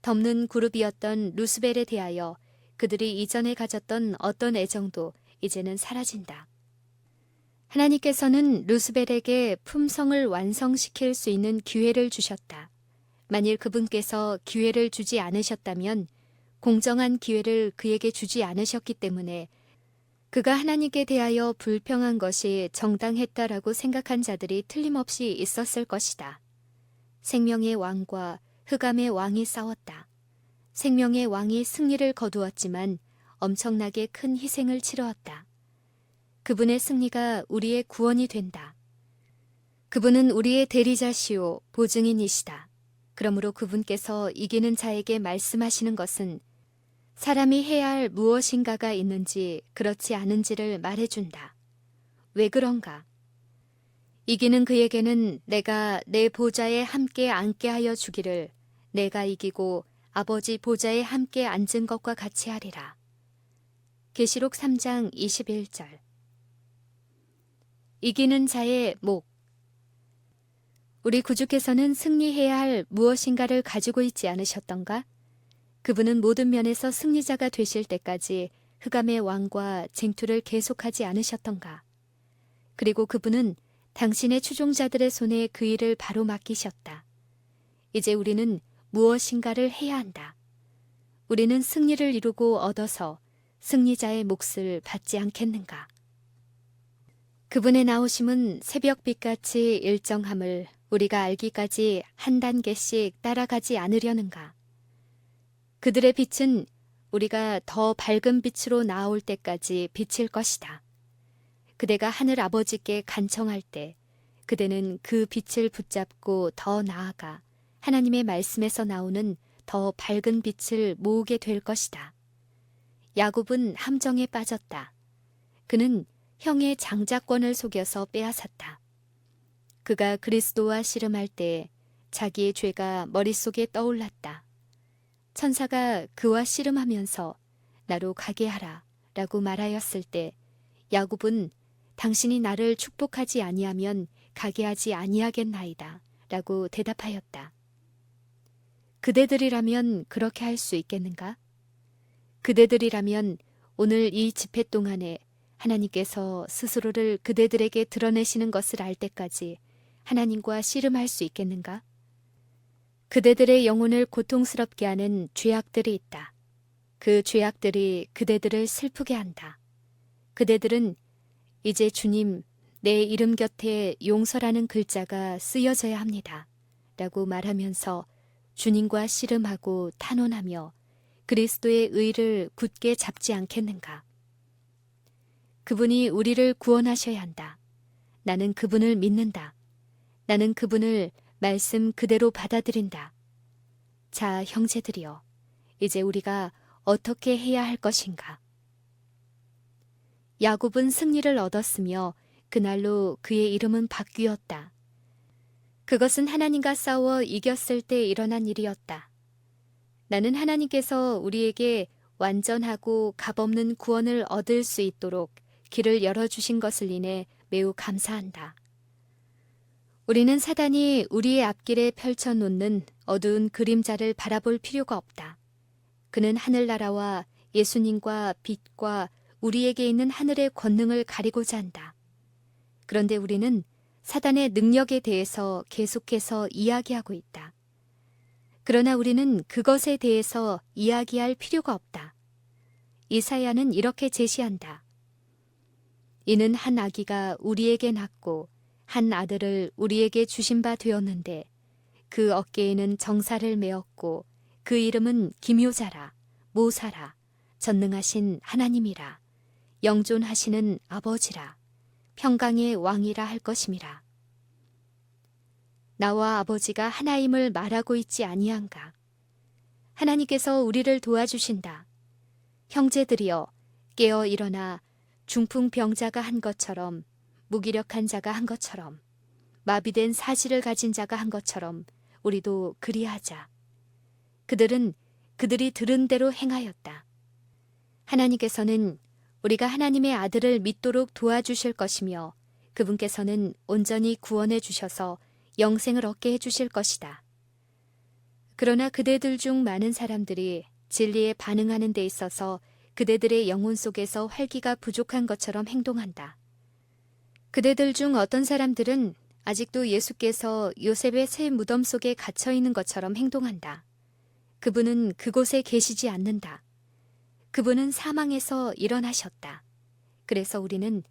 덮는 그룹이었던 루스벨에 대하여 그들이 이전에 가졌던 어떤 애정도 이제는 사라진다. 하나님께서는 루스벨에게 품성을 완성시킬 수 있는 기회를 주셨다. 만일 그분께서 기회를 주지 않으셨다면 공정한 기회를 그에게 주지 않으셨기 때문에 그가 하나님께 대하여 불평한 것이 정당했다라고 생각한 자들이 틀림없이 있었을 것이다. 생명의 왕과 흑암의 왕이 싸웠다. 생명의 왕이 승리를 거두었지만 엄청나게 큰 희생을 치루었다. 그분의 승리가 우리의 구원이 된다. 그분은 우리의 대리자시오 보증인이시다. 그러므로 그분께서 이기는 자에게 말씀하시는 것은 사람이 해야 할 무엇인가가 있는지 그렇지 않은지를 말해준다. 왜 그런가? 이기는 그에게는 내가 내 보좌에 함께 앉게 하여 주기를 내가 이기고 아버지 보좌에 함께 앉은 것과 같이 하리라. 계시록 3장 21절. 이기는 자의 목. 우리 구주께서는 승리해야 할 무엇인가를 가지고 있지 않으셨던가? 그분은 모든 면에서 승리자가 되실 때까지 흑암의 왕과 쟁투를 계속하지 않으셨던가? 그리고 그분은 당신의 추종자들의 손에 그 일을 바로 맡기셨다. 이제 우리는 무엇인가를 해야 한다. 우리는 승리를 이루고 얻어서 승리자의 몫을 받지 않겠는가? 그분의 나오심은 새벽빛같이 일정함을 우리가 알기까지 한 단계씩 따라가지 않으려는가? 그들의 빛은 우리가 더 밝은 빛으로 나아올 때까지 비칠 것이다. 그대가 하늘 아버지께 간청할 때 그대는 그 빛을 붙잡고 더 나아가 하나님의 말씀에서 나오는 더 밝은 빛을 모으게 될 것이다. 야곱은 함정에 빠졌다. 그는 형의 장자권을 속여서 빼앗았다. 그가 그리스도와 씨름할 때 자기의 죄가 머릿속에 떠올랐다. 천사가 그와 씨름하면서 나로 가게 하라 라고 말하였을 때 야곱은 당신이 나를 축복하지 아니하면 가게 하지 아니하겠나이다 라고 대답하였다. 그대들이라면 그렇게 할 수 있겠는가? 그대들이라면 오늘 이 집회 동안에 하나님께서 스스로를 그대들에게 드러내시는 것을 알 때까지 하나님과 씨름할 수 있겠는가? 그대들의 영혼을 고통스럽게 하는 죄악들이 있다. 그 죄악들이 그대들을 슬프게 한다. 그대들은 이제 주님, 내 이름 곁에 용서라는 글자가 쓰여져야 합니다. 라고 말하면서 주님과 씨름하고 탄원하며 그리스도의 의를 굳게 잡지 않겠는가? 그분이 우리를 구원하셔야 한다. 나는 그분을 믿는다. 나는 그분을 말씀 그대로 받아들인다. 자, 형제들이여, 이제 우리가 어떻게 해야 할 것인가? 야곱은 승리를 얻었으며 그날로 그의 이름은 바뀌었다. 그것은 하나님과 싸워 이겼을 때 일어난 일이었다. 나는 하나님께서 우리에게 완전하고 값없는 구원을 얻을 수 있도록 길을 열어주신 것을 인해 매우 감사한다. 우리는 사단이 우리의 앞길에 펼쳐놓는 어두운 그림자를 바라볼 필요가 없다. 그는 하늘나라와 예수님과 빛과 우리에게 있는 하늘의 권능을 가리고자 한다. 그런데 우리는 사단의 능력에 대해서 계속해서 이야기하고 있다. 그러나 우리는 그것에 대해서 이야기할 필요가 없다. 이사야는 이렇게 제시한다. 이는 한 아기가 우리에게 낳고 한 아들을 우리에게 주신 바 되었는데 그 어깨에는 정사를 메었고 그 이름은 기묘자라 모사라 전능하신 하나님이라 영존하시는 아버지라 평강의 왕이라 할 것임이라. 나와 아버지가 하나임을 말하고 있지 아니한가? 하나님께서 우리를 도와주신다. 형제들이여 깨어 일어나 중풍병자가 한 것처럼 무기력한 자가 한 것처럼 마비된 사지를 가진 자가 한 것처럼 우리도 그리하자. 그들은 그들이 들은 대로 행하였다. 하나님께서는 우리가 하나님의 아들을 믿도록 도와주실 것이며 그분께서는 온전히 구원해 주셔서 영생을 얻게 해주실 것이다. 그러나 그대들 중 많은 사람들이 진리에 반응하는 데 있어서 그대들의 영혼 속에서 활기가 부족한 것처럼 행동한다. 그대들 중 어떤 사람들은 아직도 예수께서 요셉의 새 무덤 속에 갇혀 있는 것처럼 행동한다. 그분은 그곳에 계시지 않는다. 그분은 사망에서 일어나셨다. 그래서 우리는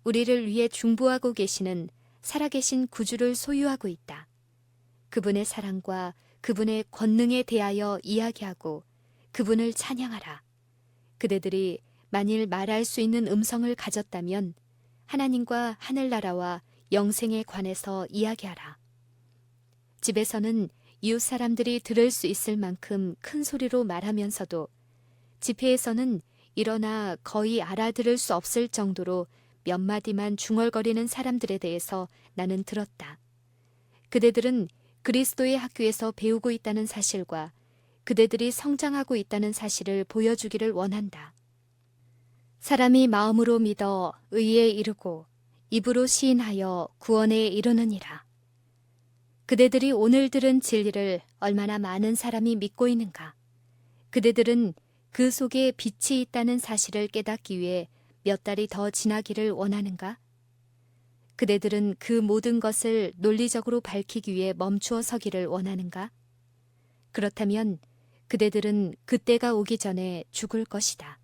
우리를 위해 중보하고 계시는 살아계신 구주를 소유하고 있다. 그분의 사랑과 그분의 권능에 대하여 이야기하고 그분을 찬양하라. 그대들이 만일 말할 수 있는 음성을 가졌다면 하나님과 하늘나라와 영생에 관해서 이야기하라. 집에서는 이웃 사람들이 들을 수 있을 만큼 큰 소리로 말하면서도 집회에서는 일어나 거의 알아들을 수 없을 정도로 몇 마디만 중얼거리는 사람들에 대해서 나는 들었다. 그대들은 그리스도의 학교에서 배우고 있다는 사실과 그대들이 성장하고 있다는 사실을 보여주기를 원한다. 사람이 마음으로 믿어 의에 이르고 입으로 시인하여 구원에 이르느니라. 그대들이 오늘 들은 진리를 얼마나 많은 사람이 믿고 있는가? 그대들은 그 속에 빛이 있다는 사실을 깨닫기 위해 몇 달이 더 지나기를 원하는가? 그대들은 그 모든 것을 논리적으로 밝히기 위해 멈추어 서기를 원하는가? 그렇다면 그대들은 그때가 오기 전에 죽을 것이다.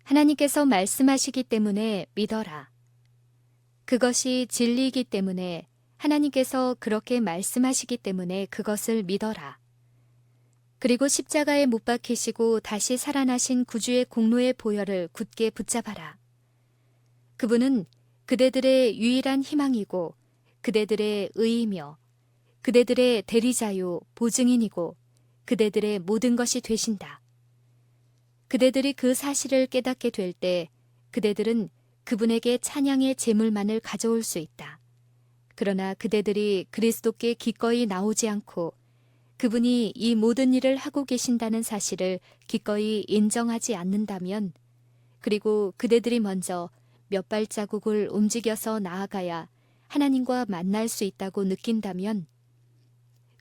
하나님께서 말씀하시기 때문에 믿어라. 그것이 진리이기 때문에 하나님께서 그렇게 말씀하시기 때문에 그것을 믿어라. 그리고 십자가에 못 박히시고 다시 살아나신 구주의 공로의 보혈을 굳게 붙잡아라. 그분은 그대들의 유일한 희망이고 그대들의 의이며 그대들의 대리자요 보증인이고 그대들의 모든 것이 되신다. 그대들이 그 사실을 깨닫게 될 때 그대들은 그분에게 찬양의 제물만을 가져올 수 있다. 그러나 그대들이 그리스도께 기꺼이 나오지 않고 그분이 이 모든 일을 하고 계신다는 사실을 기꺼이 인정하지 않는다면, 그리고 그대들이 먼저 몇 발자국을 움직여서 나아가야 하나님과 만날 수 있다고 느낀다면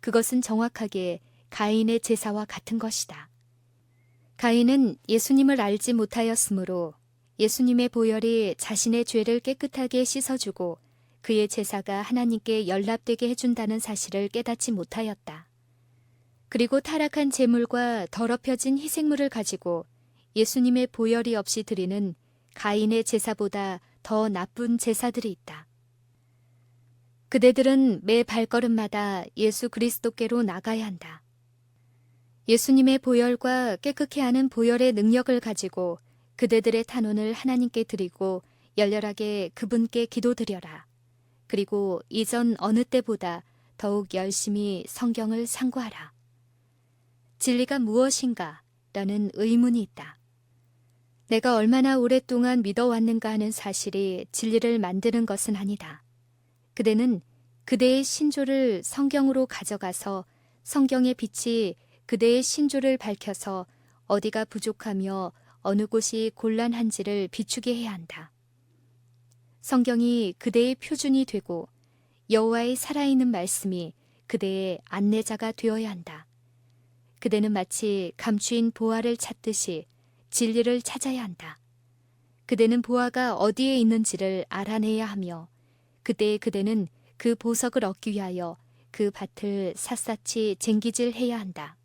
그것은 정확하게 가인의 제사와 같은 것이다. 가인은 예수님을 알지 못하였으므로 예수님의 보혈이 자신의 죄를 깨끗하게 씻어주고 그의 제사가 하나님께 연락되게 해준다는 사실을 깨닫지 못하였다. 그리고 타락한 제물과 더럽혀진 희생물을 가지고 예수님의 보혈이 없이 드리는 가인의 제사보다 더 나쁜 제사들이 있다. 그대들은 매 발걸음마다 예수 그리스도께로 나가야 한다. 예수님의 보혈과 깨끗게 하는 보혈의 능력을 가지고 그대들의 탄원을 하나님께 드리고 열렬하게 그분께 기도드려라. 그리고 이전 어느 때보다 더욱 열심히 성경을 상고하라. 진리가 무엇인가? 라는 의문이 있다. 내가 얼마나 오랫동안 믿어왔는가 하는 사실이 진리를 만드는 것은 아니다. 그대는 그대의 신조를 성경으로 가져가서 성경의 빛이 그대의 신조를 밝혀서 어디가 부족하며 어느 곳이 곤란한지를 비추게 해야 한다. 성경이 그대의 표준이 되고 여호와의 살아있는 말씀이 그대의 안내자가 되어야 한다. 그대는 마치 감추인 보화를 찾듯이 진리를 찾아야 한다. 그대는 보화가 어디에 있는지를 알아내야 하며 그때는 그 보석을 얻기 위하여 그 밭을 샅샅이 쟁기질해야 한다.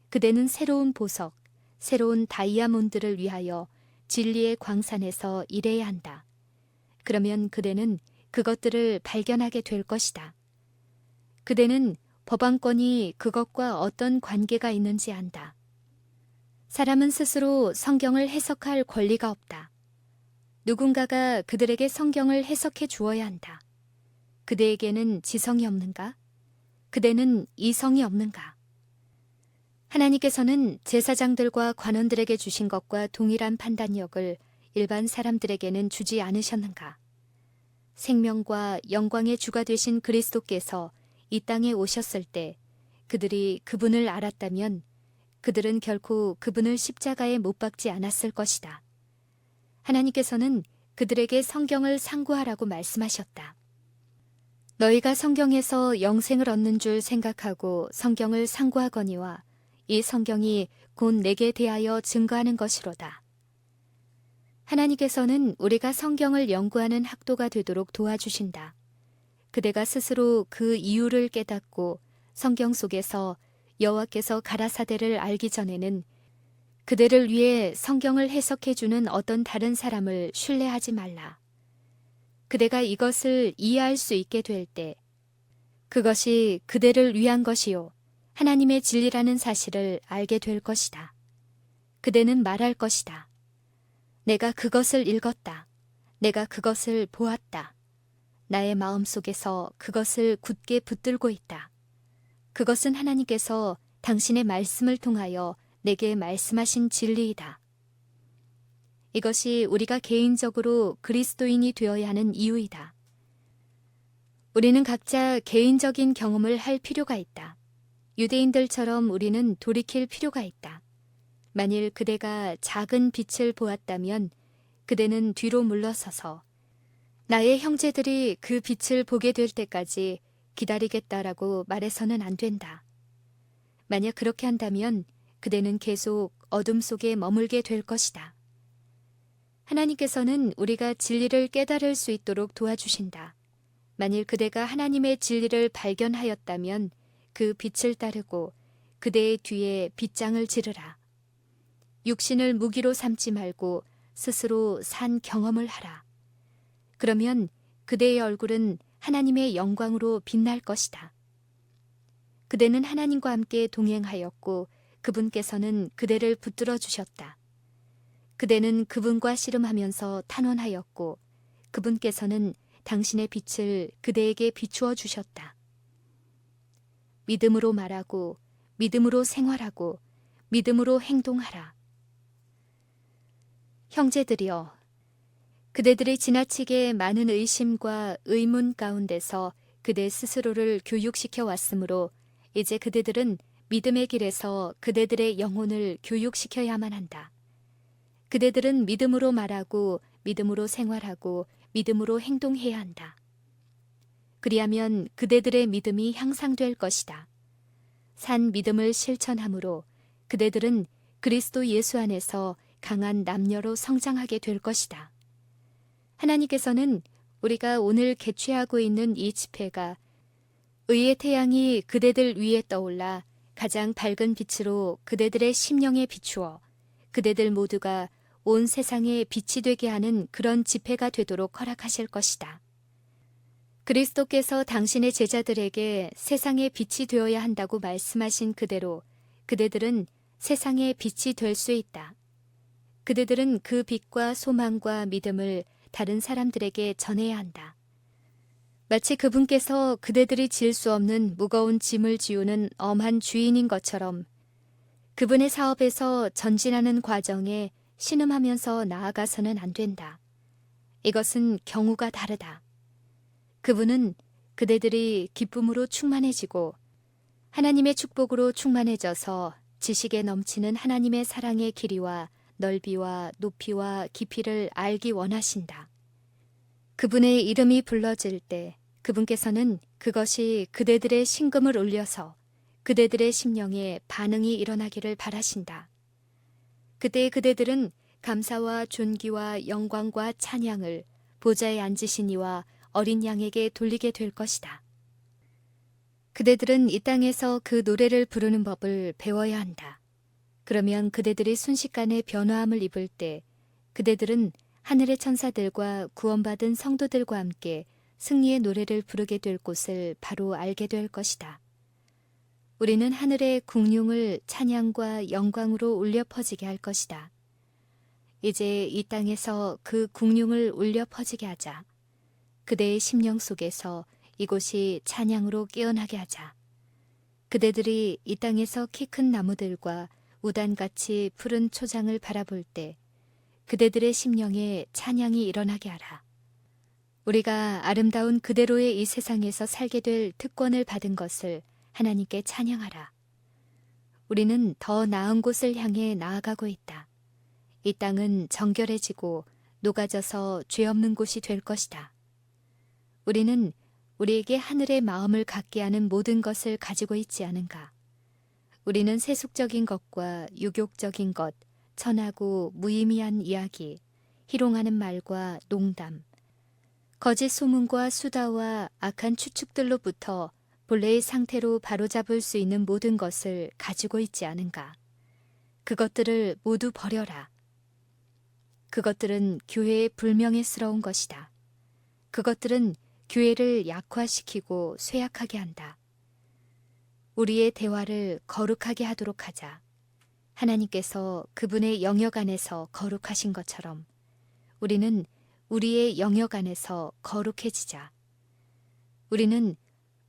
그대는 새로운 보석, 새로운 다이아몬드를 위하여 진리의 광산에서 일해야 한다. 그러면 그대는 그것들을 발견하게 될 것이다. 그대는 법안권이 그것과 어떤 관계가 있는지 안다. 사람은 스스로 성경을 해석할 권리가 없다. 누군가가 그들에게 성경을 해석해 주어야 한다. 그대에게는 지성이 없는가? 그대는 이성이 없는가? 하나님께서는 제사장들과 관원들에게 주신 것과 동일한 판단력을 일반 사람들에게는 주지 않으셨는가? 생명과 영광의 주가 되신 그리스도께서 이 땅에 오셨을 때 그들이 그분을 알았다면 그들은 결코 그분을 십자가에 못 박지 않았을 것이다. 하나님께서는 그들에게 성경을 상고하라고 말씀하셨다. 너희가 성경에서 영생을 얻는 줄 생각하고 성경을 상고하거니와 이 성경이 곧 내게 대하여 증거하는 것이로다. 하나님께서는 우리가 성경을 연구하는 학도가 되도록 도와주신다. 그대가 스스로 그 이유를 깨닫고 성경 속에서 여호와께서 가라사대를 알기 전에는 그대를 위해 성경을 해석해주는 어떤 다른 사람을 신뢰하지 말라. 그대가 이것을 이해할 수 있게 될 때 그것이 그대를 위한 것이요 하나님의 진리라는 사실을 알게 될 것이다. 그대는 말할 것이다. 내가 그것을 읽었다. 내가 그것을 보았다. 나의 마음속에서 그것을 굳게 붙들고 있다. 그것은 하나님께서 당신의 말씀을 통하여 내게 말씀하신 진리이다. 이것이 우리가 개인적으로 그리스도인이 되어야 하는 이유이다. 우리는 각자 개인적인 경험을 할 필요가 있다. 유대인들처럼 우리는 돌이킬 필요가 있다. 만일 그대가 작은 빛을 보았다면 그대는 뒤로 물러서서 나의 형제들이 그 빛을 보게 될 때까지 기다리겠다라고 말해서는 안 된다. 만약 그렇게 한다면 그대는 계속 어둠 속에 머물게 될 것이다. 하나님께서는 우리가 진리를 깨달을 수 있도록 도와주신다. 만일 그대가 하나님의 진리를 발견하였다면 그 빛을 따르고 그대의 뒤에 빗장을 지르라. 육신을 무기로 삼지 말고 스스로 산 경험을 하라. 그러면 그대의 얼굴은 하나님의 영광으로 빛날 것이다. 그대는 하나님과 함께 동행하였고 그분께서는 그대를 붙들어 주셨다. 그대는 그분과 씨름하면서 탄원하였고 그분께서는 당신의 빛을 그대에게 비추어 주셨다. 믿음으로 말하고 믿음으로 생활하고 믿음으로 행동하라. 형제들이여, 그대들이 지나치게 많은 의심과 의문 가운데서 그대 스스로를 교육시켜 왔으므로 이제 그대들은 믿음의 길에서 그대들의 영혼을 교육시켜야만 한다. 그대들은 믿음으로 말하고 믿음으로 생활하고 믿음으로 행동해야 한다. 그리하면 그대들의 믿음이 향상될 것이다. 산 믿음을 실천함으로 그대들은 그리스도 예수 안에서 강한 남녀로 성장하게 될 것이다. 하나님께서는 우리가 오늘 개최하고 있는 이 집회가 의의 태양이 그대들 위에 떠올라 가장 밝은 빛으로 그대들의 심령에 비추어 그대들 모두가 온 세상에 빛이 되게 하는 그런 집회가 되도록 허락하실 것이다. 그리스도께서 당신의 제자들에게 세상의 빛이 되어야 한다고 말씀하신 그대로 그대들은 세상의 빛이 될 수 있다. 그대들은 그 빛과 소망과 믿음을 다른 사람들에게 전해야 한다. 마치 그분께서 그대들이 질 수 없는 무거운 짐을 지우는 엄한 주인인 것처럼 그분의 사업에서 전진하는 과정에 신음하면서 나아가서는 안 된다. 이것은 경우가 다르다. 그분은 그대들이 기쁨으로 충만해지고 하나님의 축복으로 충만해져서 지식에 넘치는 하나님의 사랑의 길이와 넓이와 높이와 깊이를 알기 원하신다. 그분의 이름이 불러질 때 그분께서는 그것이 그대들의 심금을 울려서 그대들의 심령에 반응이 일어나기를 바라신다. 그때 그대들은 감사와 존귀와 영광과 찬양을 보좌에 앉으신 이와 어린 양에게 돌리게 될 것이다. 그대들은 이 땅에서 그 노래를 부르는 법을 배워야 한다. 그러면 그대들이 순식간에 변화함을 입을 때 그대들은 하늘의 천사들과 구원받은 성도들과 함께 승리의 노래를 부르게 될 곳을 바로 알게 될 것이다. 우리는 하늘의 궁룡을 찬양과 영광으로 울려 퍼지게 할 것이다. 이제 이 땅에서 그 궁룡을 울려 퍼지게 하자. 그대의 심령 속에서 이곳이 찬양으로 깨어나게 하자. 그대들이 이 땅에서 키 큰 나무들과 우단같이 푸른 초장을 바라볼 때 그대들의 심령에 찬양이 일어나게 하라. 우리가 아름다운 그대로의 이 세상에서 살게 될 특권을 받은 것을 하나님께 찬양하라. 우리는 더 나은 곳을 향해 나아가고 있다. 이 땅은 정결해지고 녹아져서 죄 없는 곳이 될 것이다. 우리는 우리에게 하늘의 마음을 갖게 하는 모든 것을 가지고 있지 않은가? 우리는 세속적인 것과 유욕적인 것, 천하고 무의미한 이야기, 희롱하는 말과 농담, 거짓 소문과 수다와 악한 추측들로부터 본래의 상태로 바로잡을 수 있는 모든 것을 가지고 있지 않은가? 그것들을 모두 버려라. 그것들은 교회에 불명예스러운 것이다. 그것들은 교회를 약화시키고 쇠약하게 한다. 우리의 대화를 거룩하게 하도록 하자. 하나님께서 그분의 영역 안에서 거룩하신 것처럼 우리는 우리의 영역 안에서 거룩해지자. 우리는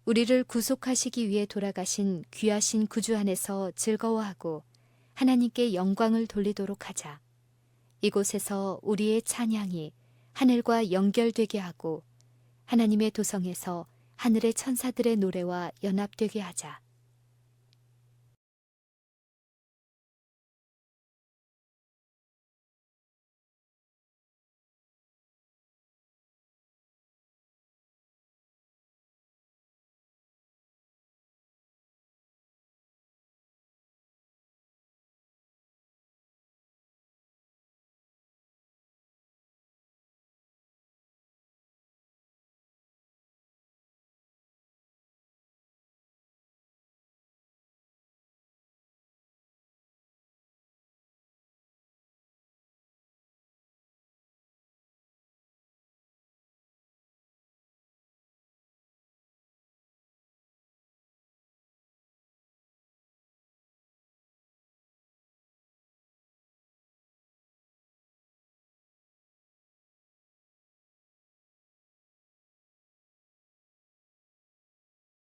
우리를 구속하시기 위해 돌아가신 귀하신 구주 안에서 즐거워하고 하나님께 영광을 돌리도록 하자. 이곳에서 우리의 찬양이 하늘과 연결되게 하고 하나님의 도성에서 하늘의 천사들의 노래와 연합되게 하자.